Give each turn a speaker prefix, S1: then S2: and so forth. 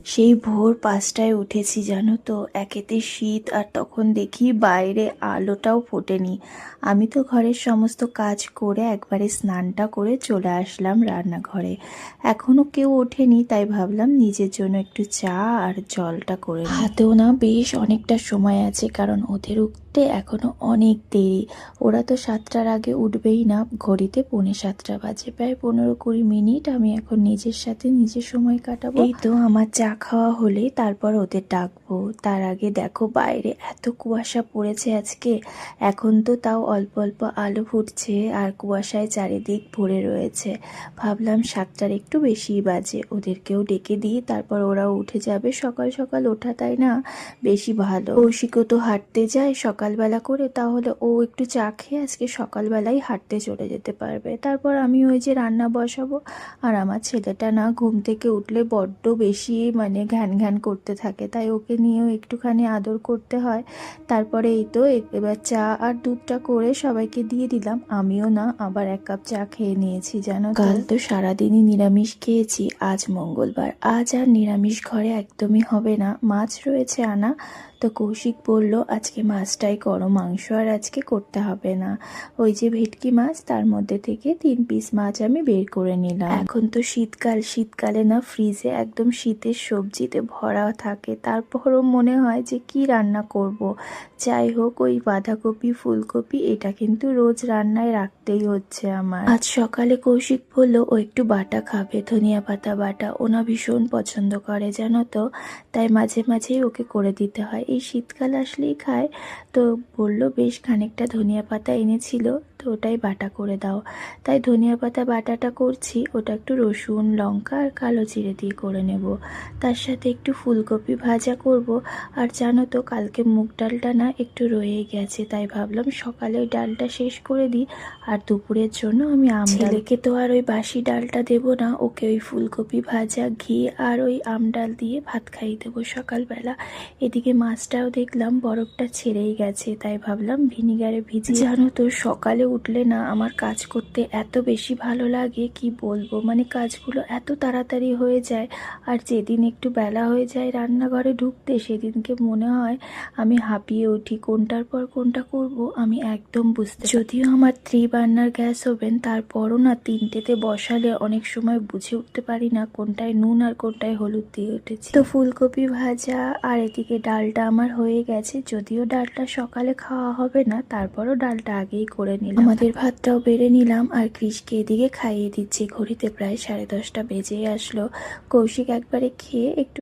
S1: সেই ভোর ৫টায় উঠেছি জানো তো। একেতে শীত, আর তখন দেখি বাইরে আলোটাও ফোটেনি। আমি তো ঘরের সমস্ত কাজ করে একবারে স্নানটা করে চলে আসলাম রান্নাঘরে। এখনো কেউ ওঠেনি, তাই ভাবলাম নিজের জন্য একটু চা আর জলটা করে নিই। হাতেও না বেশ অনেকটা সময় আছে, কারণ ওদের উঠতে এখনো অনেক দেরি। ওরা তো ৭টার আগে উঠবেই না। ঘড়িতে পৌনে ৭টা বাজে, প্রায় ১৫-২০ মিনিট আমি এখন নিজের সাথে নিজের সময় কাটাবো। এই তো আমার চা খাওয়া হলে তারপর ওদের ডাকবো। তার আগে দেখো বাইরে এত কুয়াশা পড়েছে আজকে। এখন তো তাও অল্প অল্প আলো ফুটছে, আর কুয়াশায় চারিদিক ভরে রয়েছে। ভাবলাম ৭টার একটু বেশিই বাজে, ওদেরকেও ডেকে দিই, তারপর ওরাও উঠে যাবে। সকাল সকাল ওঠা তাই না বেশি ভালো। কৌশিকও তো হাঁটতে যায় সকালবেলা করে, তাহলে ও একটু চা খেয়ে আজকে সকালবেলাই হাঁটতে চলে যেতে পারবে। তারপর আমি ওই যে রান্না বসাবো। আর আমার ছেলেটা না ঘুম থেকে উঠলে বড্ড বেশি মানে ঘ্যান ঘ্যান করতে থাকে, তাই ওকে নিয়েও একটুখানি আদর করতে হয়। তারপরে এই তো এবার চা আর দুধটা করে সবাইকে দিয়ে দিলাম। আমিও না আবার ১ কাপ চা খেয়ে নিয়েছি জানো তো। কাল তো সারাদিনই নিরামিষ খেয়েছি, আজ মঙ্গলবার, আজ আর নিরামিষ ঘরে একদমই হবে না। মাছ রয়েছে আনা, তো কৌশিক বলল আজকে মাছটাই করো, মাংস আর আজকে করতে হবে না। ওই যে ভেটকি মাছ, তার মধ্যে থেকে ৩ পিস মাছ আমি বের করে নিলাম। এখন তো শীতকাল, শীতকালে না ফ্রিজে একদম শীতের সবজিতে ভরা থাকে, তারপরও মনে হয় যে কি রান্না করব। যাই হোক, ওই বাঁধাকপি ফুলকপি এটা কিন্তু রোজ রান্নায় রাখতেই হচ্ছে আমার। আজ সকালে কৌশিক বলল ও একটু বাটা খাবে, ধনিয়া পাতা বাটা, ওনা ভীষণ পছন্দ করে জানো তো। তাই মাঝে মাঝেই ওকে করে দিতে হয়, এই শীতকাল আসলেই খায়। তো বলল বেশ খানিকটা ধনিয়া পাতা এনেছিল, তো ওটাই বাটা করে দাও। তাই ধনিয়া পাতা বাটাটা করছি, ওটা একটু রসুন লঙ্কা আর কালো জিরে দিয়ে করে নেব। তার সাথে একটু ফুলকপি ভাজা করব। আর জানো তো কালকে মুগ ডালটা না একটু রয়ে গেছে, তাই ভাবলাম সকালে ওই ডালটা শেষ করে দিই। আর দুপুরের জন্য আমি ছেলেকে তো আর ওই বাসি ডালটা দেবো না, ওকে ওই ফুলকপি ভাজা ঘি আর ওই আম ডাল দিয়ে ভাত খাইয়ে দেবো সকালবেলা। এদিকে মাছটাও দেখলাম বরফটা ছেড়েই গেছে, তাই ভাবলাম ভিনিগারে ভিজিয়ে। জানো তো সকালে উঠলে না আমার কাজ করতে এত বেশি ভালো লাগে কি বলবো, মানে কাজগুলো এত তাড়াতাড়ি হয়ে যায়। আর যেদিন একটু বেলা হয়ে যায় রান্নাঘরে ঢুকতে, সেদিনকে মনে হয় আমি হাঁপিয়ে উঠি, কোনটার পর কোনটা করব আমি একদম বুঝতে। যদিও আমার 3 বার্নার গ্যাস ওভেন, তারপরও না 3টেতে বসালে অনেক সময় বুঝে উঠতে পারি না কোনটায় নুন আর কোনটায় হলুদ দিয়ে উঠেছি। তো ফুলকপি ভাজা আর এদিকে ডালটা আমার হয়ে গেছে। যদিও ডালটা সকালে খাওয়া হবে না, তারপরও ডালটা আগেই করে নিলাম। আমাদের ভাতটাও বেড়ে নিলাম, আর কৃষকে এদিকে খাইয়ে দিচ্ছি। ঘড়িতে প্রায় 10:30 বেজে আসলো। কৌশিক একবারে খেয়ে একটু